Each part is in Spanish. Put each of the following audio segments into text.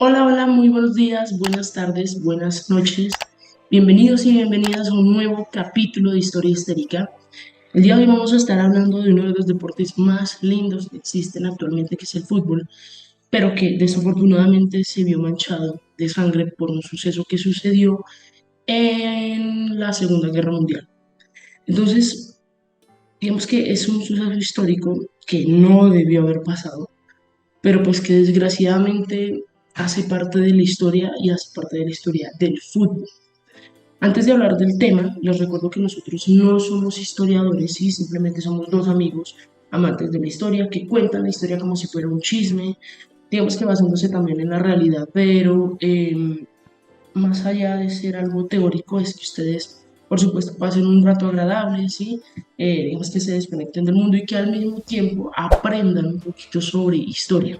Hola, hola, muy buenos días, buenas tardes, buenas noches. Bienvenidos y bienvenidas a un nuevo capítulo de Historia Histérica. El día de hoy vamos a estar hablando de uno de los deportes más lindos que existen actualmente, que es el fútbol, pero que desafortunadamente se vio manchado de sangre por un suceso que sucedió en la Segunda Guerra Mundial. Entonces, digamos que es un suceso histórico que no debió haber pasado, pero pues que desgraciadamente hace parte de la historia y hace parte de la historia del fútbol. Antes de hablar del tema, les recuerdo que nosotros no somos historiadores, ¿sí? Simplemente somos dos amigos amantes de la historia que cuentan la historia como si fuera un chisme, digamos que basándose también en la realidad, pero más allá de ser algo teórico, es que ustedes, por supuesto, pasen un rato agradable, ¿sí? Digamos que se desconecten del mundo y que al mismo tiempo aprendan un poquito sobre historia.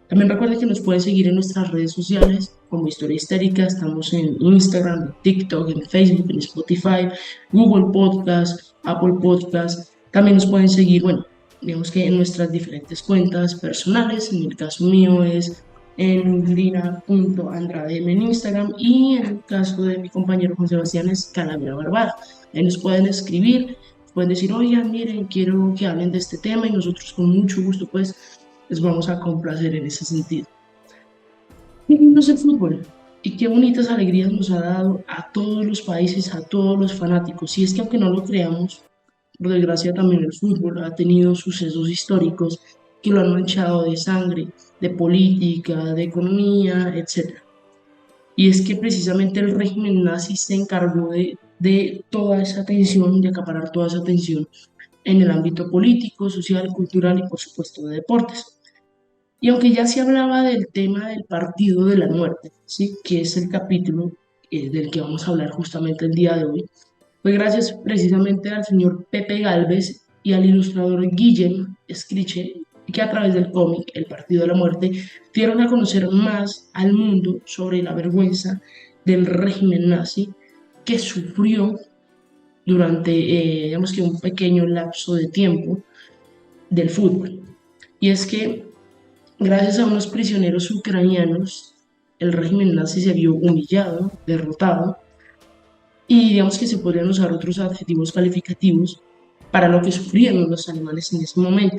También recuerden que nos pueden seguir en nuestras redes sociales como Historia Histérica. Estamos en Instagram, en TikTok, en Facebook, en Spotify, Google Podcast, Apple Podcast. También nos pueden seguir, bueno, digamos que en nuestras diferentes cuentas personales. En el caso mío es en lina.andradem en Instagram y en el caso de mi compañero Juan Sebastián es Calavera Barbada. Ahí nos pueden escribir, pueden decir, oigan, miren, quiero que hablen de este tema y nosotros con mucho gusto pues les vamos a complacer en ese sentido. Qué lindo es el fútbol y qué bonitas alegrías nos ha dado a todos los países, a todos los fanáticos. Y es que aunque no lo creamos, por desgracia también el fútbol ha tenido sucesos históricos que lo han manchado de sangre, de política, de economía, etcétera. Y es que precisamente el régimen nazi se encargó de toda esa atención, de acaparar toda esa atención en el ámbito político, social, cultural y por supuesto de deportes. Y aunque ya se hablaba del tema del partido de la muerte, ¿sí? Que es el capítulo del que vamos a hablar justamente el día de hoy, fue gracias precisamente al señor Pepe Gálvez y al ilustrador Guillem Escriche que a través del cómic El Partido de la Muerte dieron a conocer más al mundo sobre la vergüenza del régimen nazi que sufrió durante, digamos que un pequeño lapso de tiempo del fútbol. Y es que gracias a unos prisioneros ucranianos, el régimen nazi se vio humillado, derrotado, y digamos que se podrían usar otros adjetivos calificativos para lo que sufrieron los alemanes en ese momento.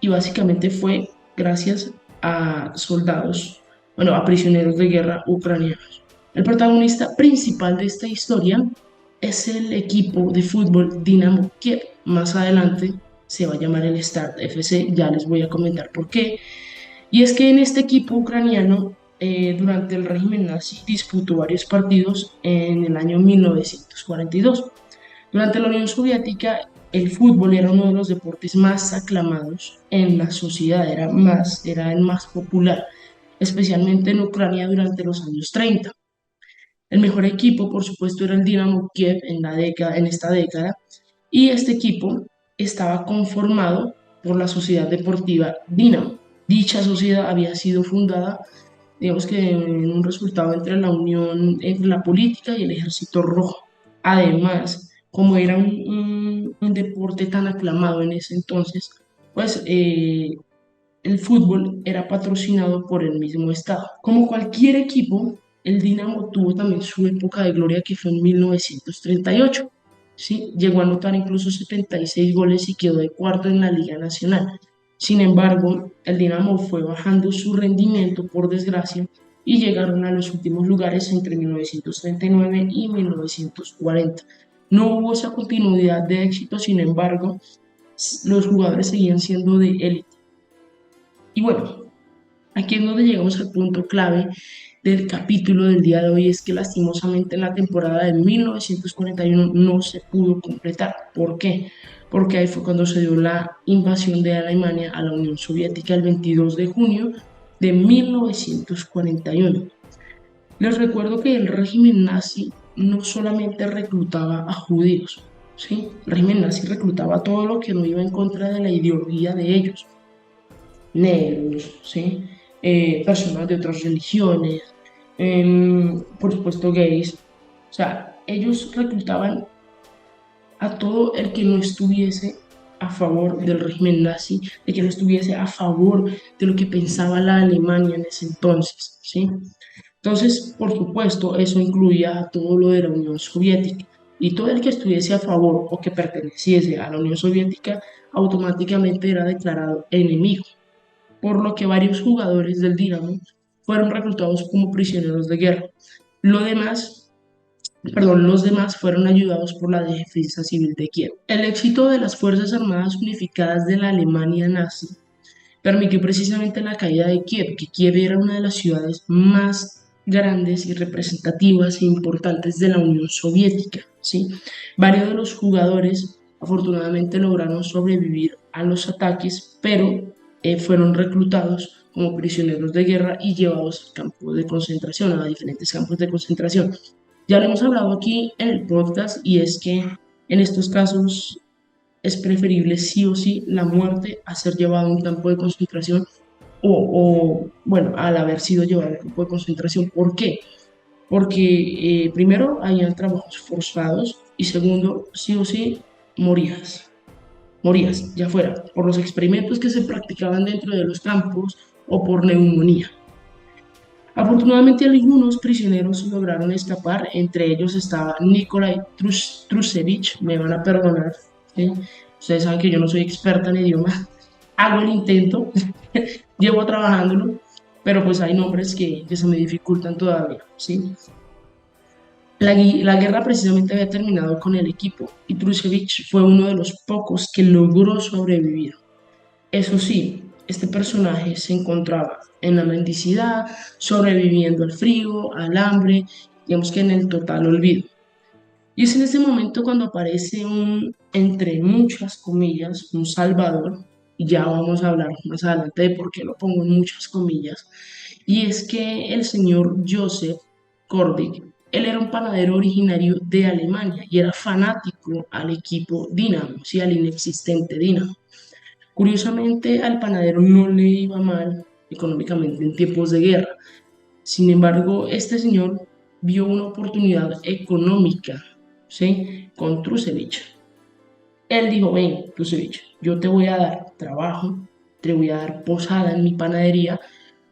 Y básicamente fue gracias a soldados, bueno, a prisioneros de guerra ucranianos. El protagonista principal de esta historia es el equipo de fútbol Dinamo Kiev. Más adelante se va a llamar el Start FC, ya les voy a comentar por qué. Y es que en este equipo ucraniano, durante el régimen nazi, disputó varios partidos en el año 1942. Durante la Unión Soviética, el fútbol era uno de los deportes más aclamados en la sociedad, era el más popular, especialmente en Ucrania durante los años 30. El mejor equipo, por supuesto, era el Dinamo Kiev en esta década, y este equipo estaba conformado por la Sociedad Deportiva Dinamo. Dicha sociedad había sido fundada, digamos que en un resultado entre la unión entre la política y el ejército rojo. Además, como era un deporte tan aclamado en ese entonces, pues el fútbol era patrocinado por el mismo estado. Como cualquier equipo, el Dinamo tuvo también su época de gloria que fue en 1938. ¿Sí? Llegó a anotar incluso 76 goles y quedó de cuarto en la Liga Nacional. Sin embargo, el Dinamo fue bajando su rendimiento por desgracia y llegaron a los últimos lugares entre 1939 y 1940. No hubo esa continuidad de éxito, sin embargo, los jugadores seguían siendo de élite. Y bueno, aquí es donde llegamos al punto clave del capítulo del día de hoy, es que lastimosamente en la temporada de 1941 no se pudo completar. ¿Por qué? Porque ahí fue cuando se dio la invasión de Alemania a la Unión Soviética el 22 de junio de 1941. Les recuerdo que el régimen nazi no solamente reclutaba a judíos, ¿sí? El régimen nazi reclutaba a todo lo que no iba en contra de la ideología de ellos, negros, ¿sí? Personas de otras religiones, por supuesto gays. O sea, ellos reclutaban a todo el que no estuviese a favor del régimen nazi, de que no estuviese a favor de lo que pensaba la Alemania en ese entonces, ¿sí? Entonces, por supuesto, eso incluía a todo lo de la Unión Soviética y todo el que estuviese a favor o que perteneciese a la Unión Soviética automáticamente era declarado enemigo, por lo que varios jugadores del Dinamo fueron reclutados como prisioneros de guerra. Lo demás, los demás fueron ayudados por la Defensa Civil de Kiev. El éxito de las Fuerzas Armadas Unificadas de la Alemania nazi permitió precisamente la caída de Kiev, que Kiev era una de las ciudades más grandes y representativas e importantes de la Unión Soviética, ¿sí? Varios de los jugadores afortunadamente lograron sobrevivir a los ataques, pero fueron reclutados como prisioneros de guerra y llevados a campos de concentración, a diferentes campos de concentración. Ya lo hemos hablado aquí en el podcast y es que en estos casos es preferible sí o sí la muerte a ser llevado a un campo de concentración bueno, al haber sido llevado a un campo de concentración. ¿Por qué? Porque primero habían trabajos forzados y segundo, sí o sí, morías, ya fuera por los experimentos que se practicaban dentro de los campos o por neumonía. Afortunadamente algunos prisioneros lograron escapar, entre ellos estaba Nikolai Trusevich, me van a perdonar, ¿sí? Ustedes saben que yo no soy experta en idioma, hago el intento, llevo trabajándolo, pero pues hay nombres que se me dificultan todavía, ¿sí? La guerra precisamente había terminado con el equipo y Trusevich fue uno de los pocos que logró sobrevivir. Eso sí, este personaje se encontraba en la mendicidad, sobreviviendo al frío, al hambre, digamos que en el total olvido. Y es en ese momento cuando aparece entre muchas comillas, un salvador, y ya vamos a hablar más adelante de por qué lo pongo en muchas comillas, y es que el señor Joseph Kordig, él era un panadero originario de Alemania y era fanático al equipo Dinamo, sí, al inexistente Dinamo. Curiosamente, al panadero no le iba mal económicamente en tiempos de guerra. Sin embargo, este señor vio una oportunidad económica, ¿sí? Con Trusevich. Él dijo, ven, Trusevich, yo te voy a dar trabajo, te voy a dar posada en mi panadería,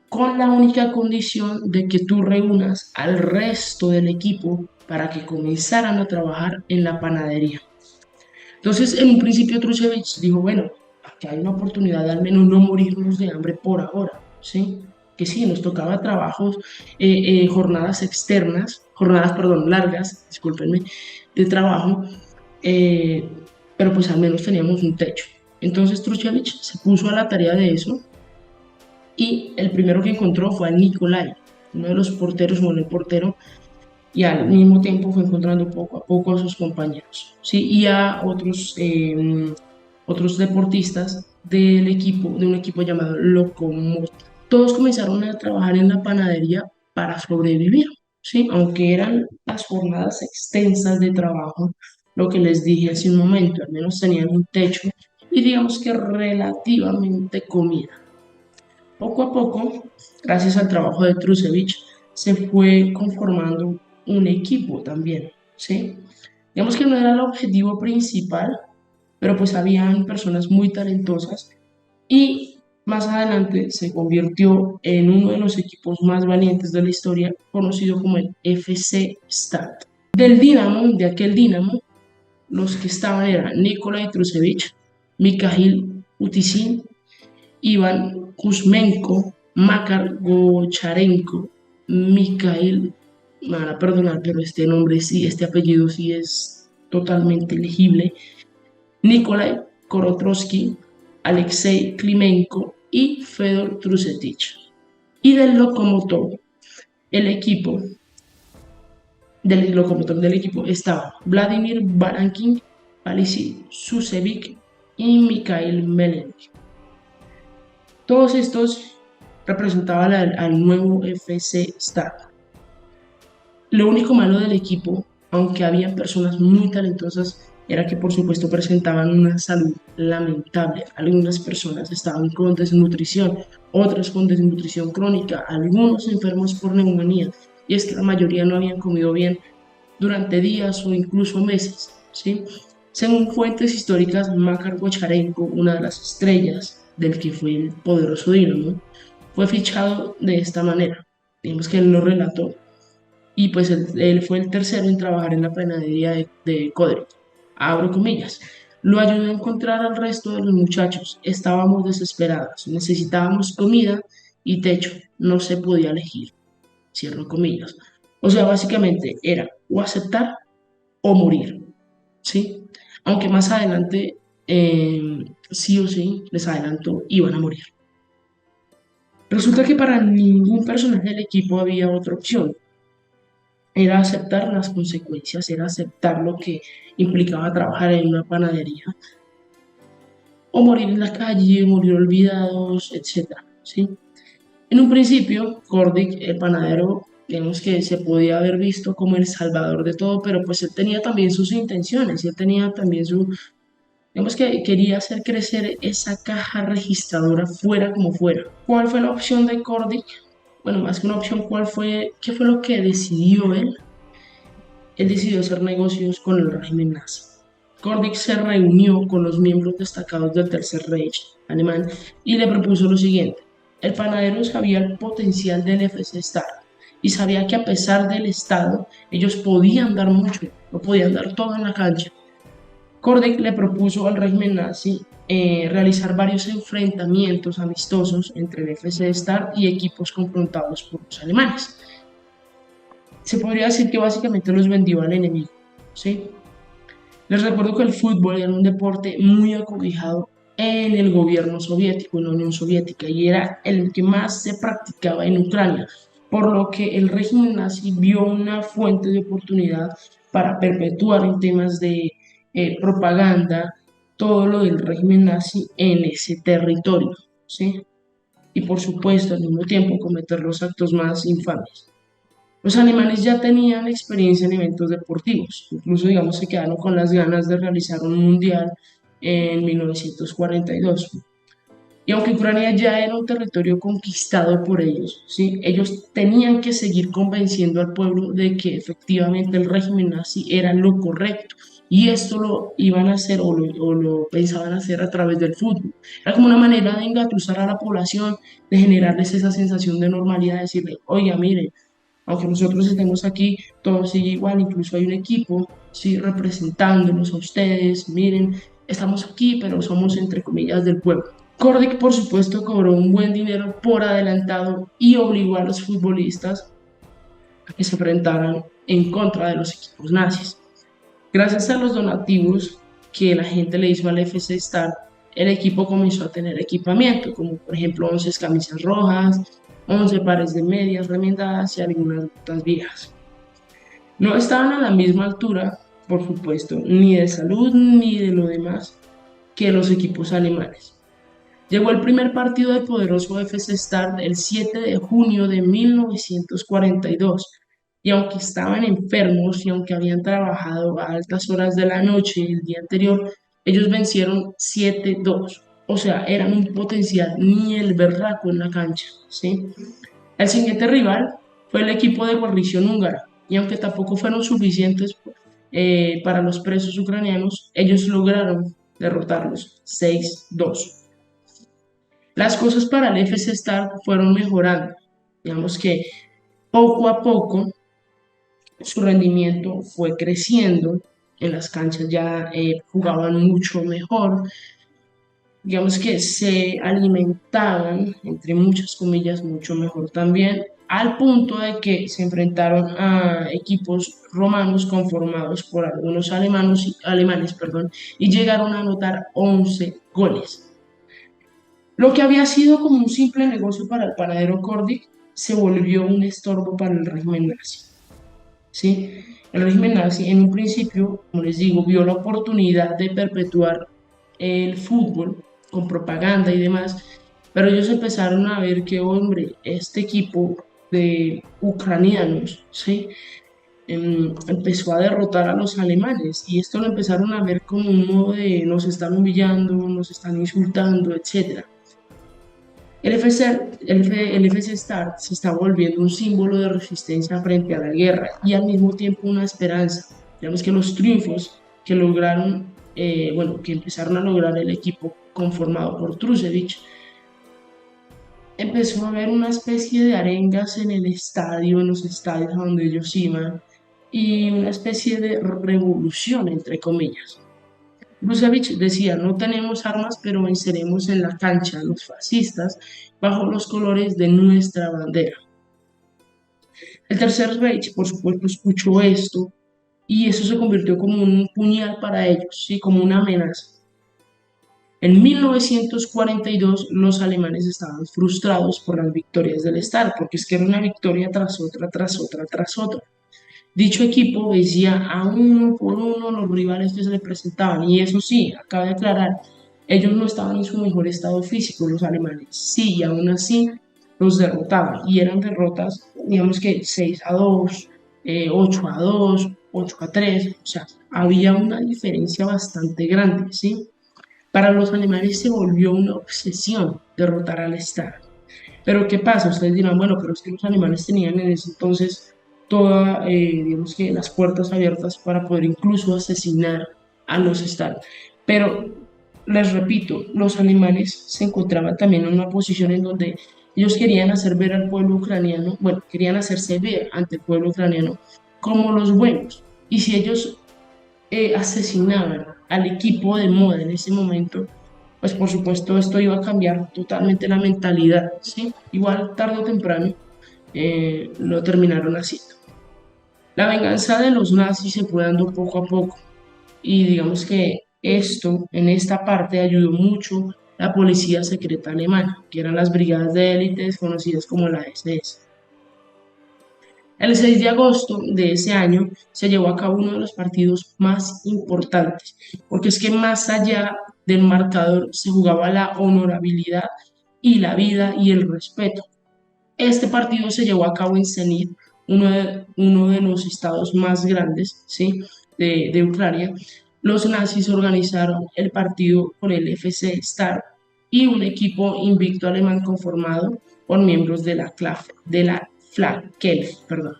con la única condición de que tú reúnas al resto del equipo para que comenzaran a trabajar en la panadería. Entonces, en un principio, Trusevich dijo, bueno, aquí hay una oportunidad de al menos no morirnos de hambre por ahora, ¿sí? Que sí, nos tocaba trabajos, jornadas externas, jornadas, perdón, largas, discúlpenme, de trabajo, eh, pero pues al menos teníamos un techo. Entonces Trusevich se puso a la tarea de eso y el primero que encontró fue a Nikolai, uno de los porteros, bueno, el portero, y al mismo tiempo fue encontrando poco a poco a sus compañeros, ¿sí? Y a otros deportistas del equipo, de un equipo llamado Lokomotiv. Todos comenzaron a trabajar en la panadería para sobrevivir, ¿sí? Aunque eran las jornadas extensas de trabajo, lo que les dije hace un momento, al menos tenían un techo y digamos que relativamente comida. Poco a poco, gracias al trabajo de Trusevich, se fue conformando un equipo también, ¿sí? Digamos que no era el objetivo principal, pero pues habían personas muy talentosas y más adelante se convirtió en uno de los equipos más valientes de la historia, conocido como el FC Start. Del Dinamo, de aquel Dinamo, los que estaban eran Nikolai Trusevich, Mikhail Utisin, Iván Kuzmenko, Makar Gocharenko, Mikhail, me van a perdonar, pero este nombre sí, este apellido sí es totalmente legible, Nikolai Korotrotsky, Alexei Klimenko y Fedor Trusetich. Y del locomotor, el equipo, del locomotor del equipo estaba Vladimir Barankin, Alexei Susevic y Mikhail Melenik. Todos estos representaban al nuevo FC Start. Lo único malo del equipo, aunque había personas muy talentosas, era que por supuesto presentaban una salud lamentable. Algunas personas estaban con desnutrición, otras con desnutrición crónica, algunos enfermos por neumonía, y es que la mayoría no habían comido bien durante días o incluso meses, ¿sí? Según fuentes históricas, Makar Gocharenko, una de las estrellas del que fue el poderoso Dinamo, fue fichado de esta manera. Digamos que él lo relató y pues él fue el tercero en trabajar en la panadería de Codere. Abro comillas. Lo ayudó a encontrar al resto de los muchachos. Estábamos desesperados, necesitábamos comida y techo. No se podía elegir. Cierro comillas. O sea, básicamente era o aceptar o morir, ¿sí? Aunque más adelante, sí o sí, les adelanto, iban a morir. Resulta que para ningún personaje del equipo había otra opción. Era aceptar las consecuencias, era aceptar lo que implicaba trabajar en una panadería o morir en la calle, morir olvidados, etcétera, ¿sí? En un principio, Cordic, el panadero, digamos que se podía haber visto como el salvador de todo, pero pues él tenía también sus intenciones, él tenía también digamos que quería hacer crecer esa caja registradora fuera como fuera. ¿Cuál fue la opción de Cordic? Bueno, más que una opción, qué fue lo que decidió él? Él decidió hacer negocios con el régimen nazi. Cordic se reunió con los miembros destacados del Tercer Reich alemán y le propuso lo siguiente. El panadero sabía el potencial del FC Star y sabía que a pesar del Estado, ellos podían dar mucho, lo podían dar todo en la cancha. Cordic le propuso al régimen nazi realizar varios enfrentamientos amistosos entre el FC Star y equipos confrontados por los alemanes. Se podría decir que básicamente los vendió al enemigo, ¿sí? Les recuerdo que el fútbol era un deporte muy acobijado en el gobierno soviético, en la Unión Soviética, y era el que más se practicaba en Ucrania, por lo que el régimen nazi vio una fuente de oportunidad para perpetuar en temas de propaganda todo lo del régimen nazi en ese territorio, ¿sí? Y por supuesto, al mismo tiempo, cometer los actos más infames. Los alemanes ya tenían experiencia en eventos deportivos, incluso digamos se quedaron con las ganas de realizar un mundial en 1942. Y aunque Ucrania ya era un territorio conquistado por ellos, ¿sí? Ellos tenían que seguir convenciendo al pueblo de que efectivamente el régimen nazi era lo correcto. Y esto lo iban a hacer o lo pensaban hacer a través del fútbol. Era como una manera de engatusar a la población, de generarles esa sensación de normalidad, de decirle, oiga, miren, aunque nosotros estemos aquí, todo sigue igual, incluso hay un equipo, sí, representándonos a ustedes, miren, estamos aquí, pero somos entre comillas del pueblo. Cordic, por supuesto, cobró un buen dinero por adelantado y obligó a los futbolistas a que se enfrentaran en contra de los equipos nazis. Gracias a los donativos que la gente le hizo al FC Star, el equipo comenzó a tener equipamiento, como por ejemplo 11 camisas rojas, 11 pares de medias remendadas y algunas botas viejas. No estaban a la misma altura, por supuesto, ni de salud ni de lo demás que los equipos alemanes. Llegó el primer partido del poderoso FC Start el 7 de junio de 1942 y aunque estaban enfermos y aunque habían trabajado a altas horas de la noche el día anterior, ellos vencieron 7-2. O sea, eran un potencial ni el berraco en la cancha, ¿sí? El siguiente rival fue el equipo de guarnición húngara, y aunque tampoco fueron suficientes para los presos ucranianos, ellos lograron derrotarlos 6-2. Las cosas para el FC Star fueron mejorando. Digamos que poco a poco su rendimiento fue creciendo. En las canchas ya jugaban mucho mejor. Digamos que se alimentaban, entre muchas comillas, mucho mejor también, al punto de que se enfrentaron a equipos romanos conformados por algunos alemanes, perdón, y llegaron a anotar 11 goles. Lo que había sido como un simple negocio para el panadero Cordic se volvió un estorbo para el régimen nazi. ¿Sí? El régimen nazi en un principio, como les digo, vio la oportunidad de perpetuar el fútbol con propaganda y demás, pero ellos empezaron a ver que, hombre, este equipo de ucranianos, ¿sí? Empezó a derrotar a los alemanes y esto lo empezaron a ver como un modo de nos están humillando, nos están insultando, etcétera. El FC Star se está volviendo un símbolo de resistencia frente a la guerra y al mismo tiempo una esperanza. Digamos que los triunfos que lograron bueno, que empezaron a lograr el equipo conformado por Trusevic, empezó a haber una especie de arengas en el estadio, en los estadios a donde ellos iban, y una especie de revolución, entre comillas. Busevich decía, no tenemos armas, pero venceremos en la cancha a los fascistas bajo los colores de nuestra bandera. El Tercer Reich, por supuesto, escuchó esto y eso se convirtió como un puñal para ellos, ¿sí? Como una amenaza. En 1942 los alemanes estaban frustrados por las victorias del Estado, porque es que era una victoria tras otra, tras otra, tras otra. Dicho equipo vencía a uno por uno los rivales que se le presentaban, y eso sí, acaba de aclarar, ellos no estaban en su mejor estado físico, los alemanes, sí, y aún así los derrotaban, y eran derrotas, digamos que 6-2, 8-2, 8-3, o sea, había una diferencia bastante grande, ¿sí? Para los alemanes se volvió una obsesión derrotar al Estado. Pero ¿qué pasa? Ustedes dirán, bueno, pero es que los alemanes tenían en ese entonces todas, digamos que las puertas abiertas para poder incluso asesinar a los estados. Pero les repito, los alemanes se encontraban también en una posición en donde ellos querían hacer ver al pueblo ucraniano, bueno, querían hacerse ver ante el pueblo ucraniano como los buenos. Y si ellos asesinaban al equipo de moda en ese momento, pues por supuesto esto iba a cambiar totalmente la mentalidad, ¿sí? Igual tarde o temprano lo terminaron haciendo. La venganza de los nazis se fue dando poco a poco y digamos que esto, en esta parte, ayudó mucho la policía secreta alemana, que eran las brigadas de élites conocidas como la SS. El 6 de agosto de ese año se llevó a cabo uno de los partidos más importantes, porque es que más allá del marcador se jugaba la honorabilidad y la vida y el respeto. Este partido se llevó a cabo en Zenit, uno de los estados más grandes, ¿sí? de Ucrania. Los nazis organizaron el partido con el FC Star y un equipo invicto alemán conformado por miembros de la Flakelf, perdón,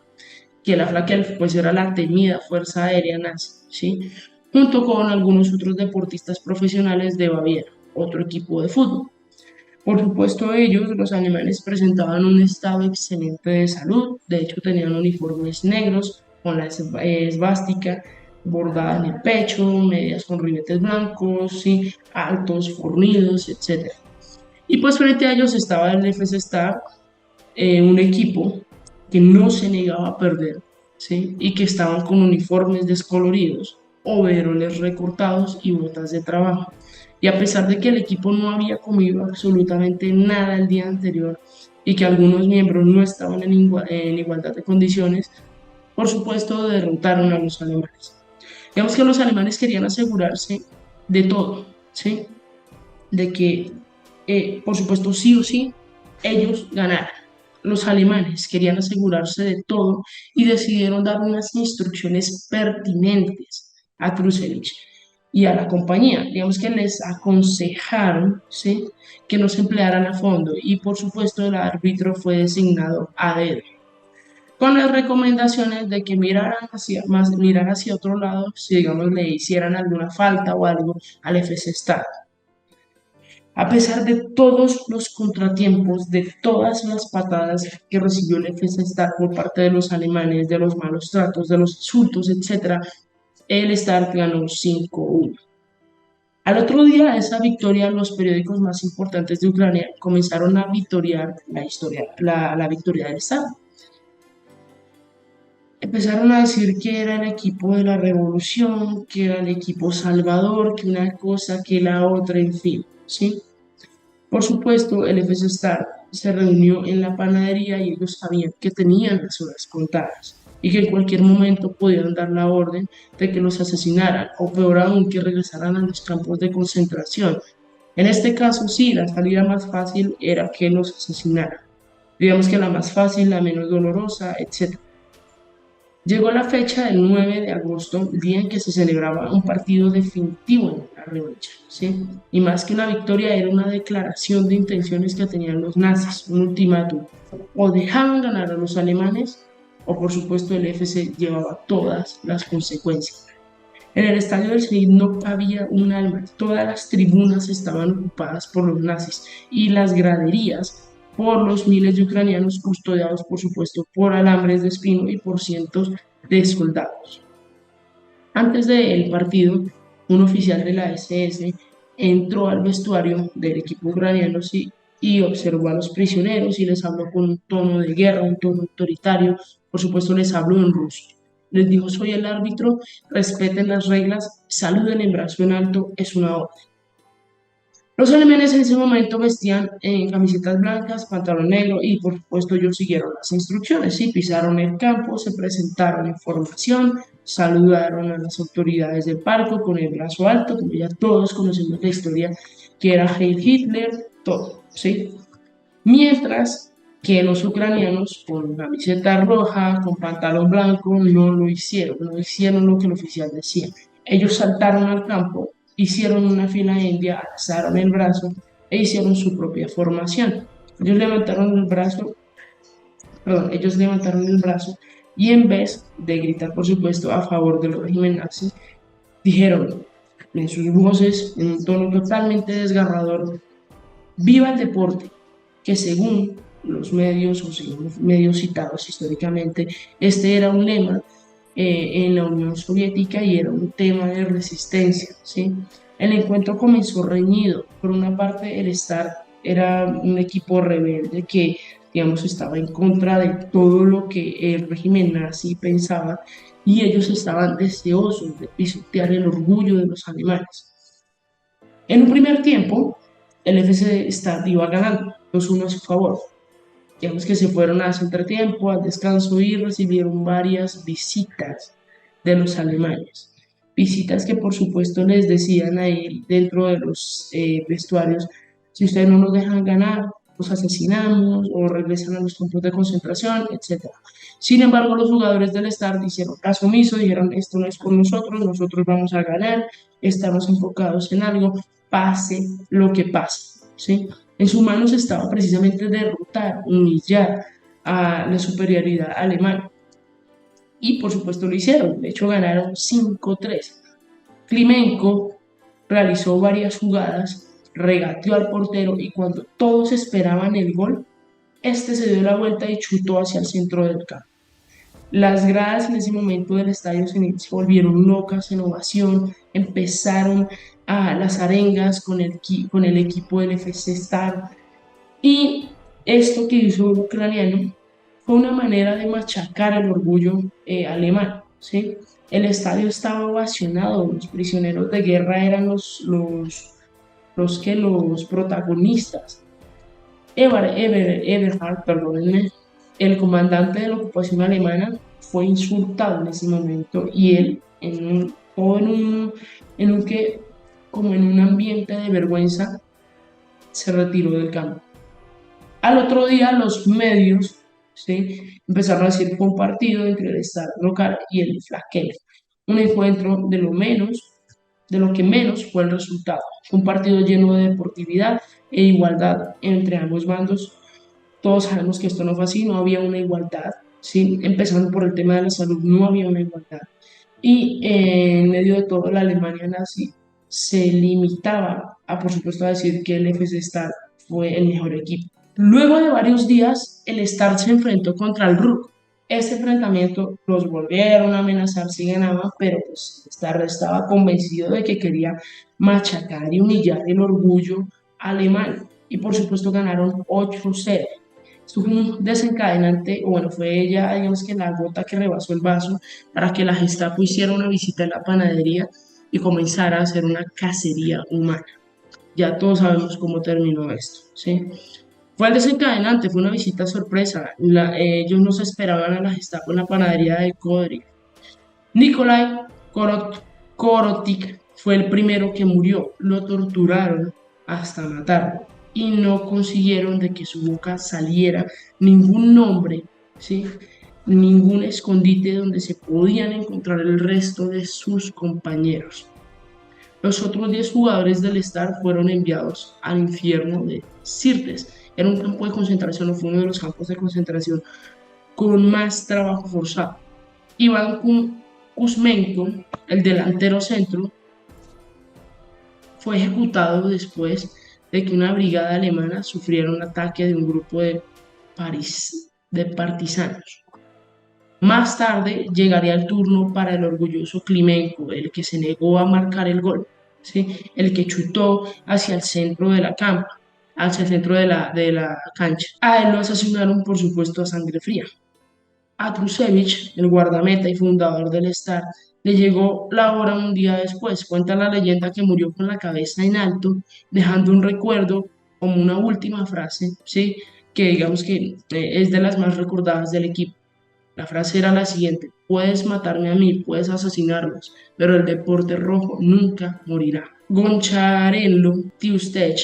que la Flakelf pues era la temida Fuerza Aérea Nazi, ¿sí? Junto con algunos otros deportistas profesionales de Baviera, otro equipo de fútbol. Por supuesto, ellos, los alemanes, presentaban un estado excelente de salud, de hecho tenían uniformes negros con la esvástica bordada en el pecho, medias con ribetes blancos, ¿sí? Altos, fornidos, etc. Y pues frente a ellos estaba el FS Star, un equipo que no se negaba a perder, ¿sí? Y que estaban con uniformes descoloridos, overoles recortados y botas de trabajo. Y a pesar de que el equipo no había comido absolutamente nada el día anterior y que algunos miembros no estaban en igualdad de condiciones, por supuesto derrotaron a los alemanes. Digamos que los alemanes querían asegurarse de todo, ¿sí? De que, por supuesto, sí o sí, ellos ganaran. Los alemanes querían asegurarse de todo y decidieron dar unas instrucciones pertinentes a Krusevich y a la compañía. Digamos que les aconsejaron, ¿sí? que no se emplearan a fondo y por supuesto el árbitro fue designado a dedo con las recomendaciones de que miraran hacia otro lado si digamos le hicieran alguna falta o algo al FC Stade. A pesar de todos los contratiempos, de todas las patadas que recibió el FS Stade por parte de los alemanes, de los malos tratos, de los insultos, etc., el Stade ganó 5-1. Al otro día de esa victoria, los periódicos más importantes de Ucrania comenzaron a victoriar la victoria del Stade. Empezaron a decir que era el equipo de la revolución, que era el equipo salvador, que una cosa, que la otra, en fin, ¿sí? Por supuesto, el FS Star se reunió en la panadería y ellos sabían que tenían las horas contadas y que en cualquier momento podían dar la orden de que los asesinaran o peor aún que regresaran a los campos de concentración. En este caso, sí, la salida más fácil era que los asesinaran. Digamos que la más fácil, la menos dolorosa, etc. Llegó la fecha del 9 de agosto, día en que se celebraba un partido definitivo en la revancha, ¿sí? Y más que una victoria, era una declaración de intenciones que tenían los nazis, un ultimátum. O dejaban ganar a los alemanes, o por supuesto el FC llevaba todas las consecuencias. En el estadio del Zenit no cabía un alma, todas las tribunas estaban ocupadas por los nazis y las graderías por los miles de ucranianos custodiados, por supuesto, por alambres de espino y por cientos de soldados. Antes del partido, un oficial de la SS entró al vestuario del equipo ucraniano y observó a los prisioneros y les habló con un tono de guerra, un tono autoritario. Por supuesto, les habló en ruso. Les dijo: soy el árbitro, respeten las reglas, saluden en brazo en alto, es una orden. Los alemanes en ese momento vestían camisetas blancas, pantalón negro y por supuesto ellos siguieron las instrucciones, sí, pisaron el campo, se presentaron en formación, saludaron a las autoridades del parque con el brazo alto, como ya todos conocemos la historia, que era Heil Hitler, todo, ¿sí? Mientras que los ucranianos con camiseta roja, con pantalón blanco, no hicieron lo que el oficial decía. Ellos saltaron al campo, hicieron una fila india, alzaron el brazo e hicieron su propia formación. Ellos levantaron el brazo, ellos levantaron el brazo y en vez de gritar, por supuesto, a favor del régimen nazi, dijeron en sus voces, en un tono totalmente desgarrador: viva el deporte, que según los medios o según los medios citados históricamente, este era un lema en la Unión Soviética y era un tema de resistencia, ¿sí? El encuentro comenzó reñido. Por una parte, el Start era un equipo rebelde que, digamos, estaba en contra de todo lo que el régimen nazi pensaba y ellos estaban deseosos de pisotear el orgullo de los alemanes. En un primer tiempo, el FC Start iba ganando 2-1 a su favor. Digamos que se fueron a su entretiempo, al descanso y recibieron varias visitas de los alemanes. Visitas que por supuesto les decían ahí dentro de los vestuarios: si ustedes no nos dejan ganar, los asesinamos o regresan a los campos de concentración, etc. Sin embargo, los jugadores del Start hicieron caso omiso, dijeron: esto no es por nosotros, nosotros vamos a ganar, estamos enfocados en algo, pase lo que pase, ¿sí? En sus manos estaba precisamente derrotar, humillar a la superioridad alemana. Y por supuesto lo hicieron, de hecho ganaron 5-3. Klimenko realizó varias jugadas, regateó al portero y cuando todos esperaban el gol, este se dio la vuelta y chutó hacia el centro del campo. Las gradas en ese momento del estadio se volvieron locas en ovación, empezaron a las arengas con el equipo del FC Star y esto que hizo el ucraniano fue una manera de machacar el orgullo alemán, ¿sí? El estadio estaba ovacionado, los prisioneros de guerra eran los protagonistas. Eberhard, perdónenme, el comandante de la ocupación alemana, fue insultado en ese momento y él, como en un ambiente de vergüenza, se retiró del campo. Al otro día los medios, ¿sí?, empezaron a decir: fue un partido entre el Stade local y el Flakel, un encuentro de lo que menos fue el resultado, un partido lleno de deportividad e igualdad entre ambos bandos. Todos sabemos que esto no fue así, no había una igualdad, ¿sí? Empezando por el tema de la salud, no había una igualdad. Y en medio de todo, la Alemania nazi se limitaba a, por supuesto, a decir que el FC Stade fue el mejor equipo. Luego de varios días, el Start se enfrentó contra el RUK. Este enfrentamiento los volvieron a amenazar si ganaban, pero pues Start estaba convencido de que quería machacar y humillar el orgullo alemán. Y por supuesto ganaron 8-0. Esto fue un desencadenante, o bueno, fue ella, digamos que la gota que rebasó el vaso para que la Gestapo hiciera una visita a la panadería y comenzara a hacer una cacería humana. Ya todos sabemos cómo terminó esto, ¿sí? Fue el desencadenante, fue una visita sorpresa. Ellos no se esperaban a la Gestapo en la panadería de Kodry. Nikolai Korotik fue el primero que murió. Lo torturaron hasta matarlo y no consiguieron de que su boca saliera ningún nombre, ¿sí?, ningún escondite donde se podían encontrar el resto de sus compañeros. Los otros 10 jugadores del Start fueron enviados al infierno de Sirtes. Era un campo de concentración, o fue uno de los campos de concentración con más trabajo forzado. Iván Kuzmenko, el delantero centro, fue ejecutado después de que una brigada alemana sufriera un ataque de un grupo de partisanos. Más tarde llegaría el turno para el orgulloso Klimenko, el que se negó a marcar el gol, ¿sí? El que chutó hacia el centro de la campa, hacia el centro de la cancha. A él lo asesinaron, por supuesto, a sangre fría. A Trusevich, el guardameta y fundador del Star, le llegó la hora un día después. Cuenta la leyenda que murió con la cabeza en alto, dejando un recuerdo como una última frase, ¿sí? Que digamos que es de las más recordadas del equipo. La frase era la siguiente: puedes matarme a mí, puedes asesinarlos, pero el deporte rojo nunca morirá. Goncharenlo Tiustech,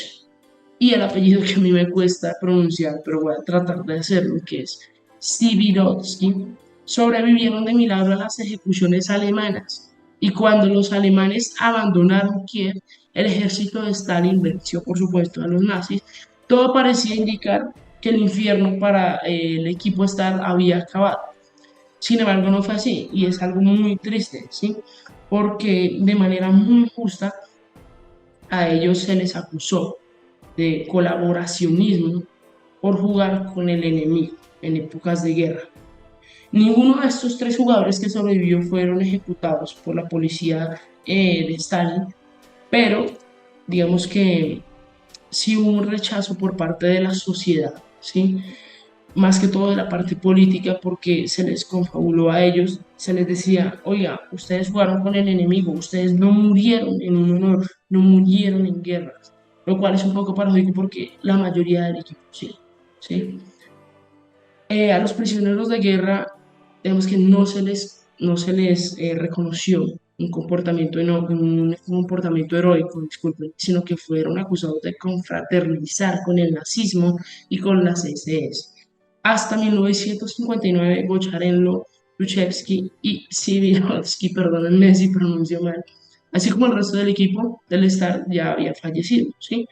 y el apellido que a mí me cuesta pronunciar, pero voy a tratar de hacerlo, que es Stivirovsky, sobrevivieron de milagro a las ejecuciones alemanas. Y cuando los alemanes abandonaron Kiev, el ejército de Stalin venció, por supuesto, a los nazis. Todo parecía indicar que el infierno para el equipo Star había acabado. Sin embargo, no fue así y es algo muy triste, ¿sí? Porque de manera muy justa a ellos se les acusó de colaboracionismo por jugar con el enemigo en épocas de guerra. Ninguno de estos tres jugadores que sobrevivió fueron ejecutados por la policía de Stalin, pero digamos que sí hubo un rechazo por parte de la sociedad, ¿sí? Más que todo de la parte política, porque se les confabuló a ellos, se les decía, oiga, ustedes jugaron con el enemigo, ustedes no murieron en un honor, no murieron en guerras, lo cual es un poco paradójico porque la mayoría del equipo sí, ¿sí? A los prisioneros de guerra, digamos que no se les reconoció un comportamiento heroico, disculpen, sino que fueron acusados de confraternizar con el nazismo y con las SS. Hasta 1959, Bocharenlo, Luchevsky y Sivirovsky, perdónenme si pronuncio mal, así como el resto del equipo del Star ya había fallecido, ¿sí?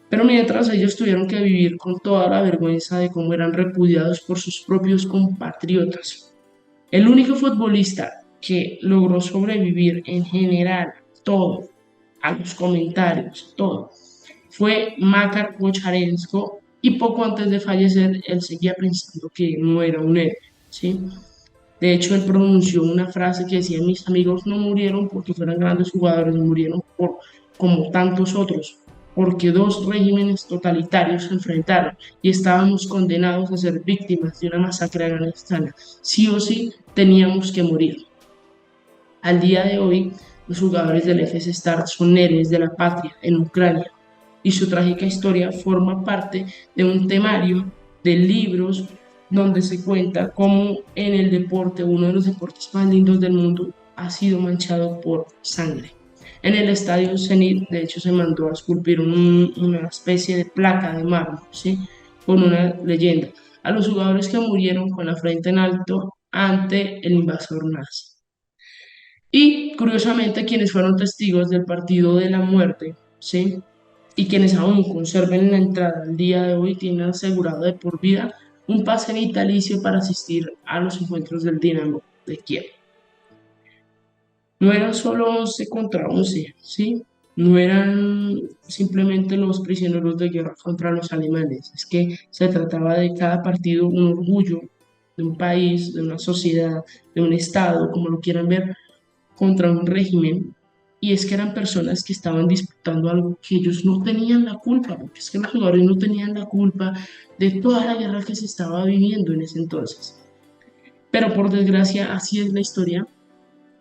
Pero mientras ellos tuvieron que vivir con toda la vergüenza de cómo eran repudiados por sus propios compatriotas. El único futbolista que logró sobrevivir en general, todo, a los comentarios, todo, fue Makar Bocharenko, y poco antes de fallecer él seguía pensando que no era un héroe, ¿sí? De hecho, él pronunció una frase que decía: mis amigos no murieron porque fueran grandes jugadores, murieron por, como tantos otros, porque dos regímenes totalitarios se enfrentaron y estábamos condenados a ser víctimas de una masacre a gran escala. Sí o sí teníamos que morir. Al día de hoy, los jugadores del FS Star son héroes de la patria en Ucrania y su trágica historia forma parte de un temario de libros donde se cuenta cómo en el deporte, uno de los deportes más lindos del mundo, ha sido manchado por sangre. En el estadio Zenit, de hecho, se mandó a esculpir una especie de placa de mármol, ¿sí? Con una leyenda: a los jugadores que murieron con la frente en alto ante el invasor nazi. Y curiosamente, quienes fueron testigos del partido de la muerte, ¿sí? Y quienes aún conserven la entrada al día de hoy tienen asegurado de por vida un pase vitalicio para asistir a los encuentros del Dinamo de Kiev. No eran solo 11 contra 11, ¿sí? No eran simplemente los prisioneros de guerra contra los alemanes, es que se trataba de cada partido un orgullo de un país, de una sociedad, de un estado, como lo quieran ver, contra un régimen, y es que eran personas que estaban disputando algo que ellos no tenían la culpa, porque es que los jugadores no tenían la culpa de toda la guerra que se estaba viviendo en ese entonces. Pero por desgracia así es la historia.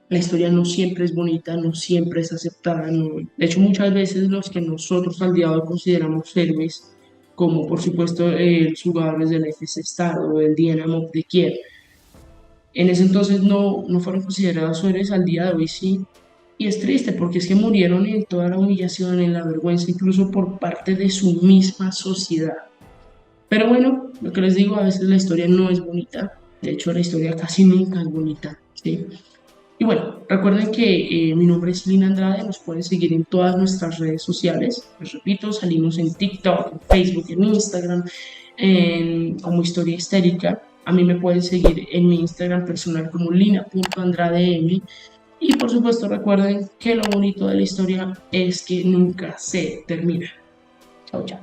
La historia no siempre es bonita, no siempre es aceptada, no. De hecho, muchas veces los que nosotros al día de hoy consideramos héroes, como por supuesto los jugadores del FC Star o del Dinamo de Kiev, en ese entonces no fueron considerados héroes, al día de hoy sí. Y es triste porque es que murieron en toda la humillación, en la vergüenza, incluso por parte de su misma sociedad. Pero bueno, lo que les digo, a veces la historia no es bonita. De hecho, la historia casi nunca es bonita, ¿sí? Y bueno, recuerden que mi nombre es Lina Andrade, nos pueden seguir en todas nuestras redes sociales. Les repito, salimos en TikTok, en Facebook, en Instagram, como Historia Histérica. A mí me pueden seguir en mi Instagram personal como lina.andradem. Y por supuesto recuerden que lo bonito de la historia es que nunca se termina. Chao, chao.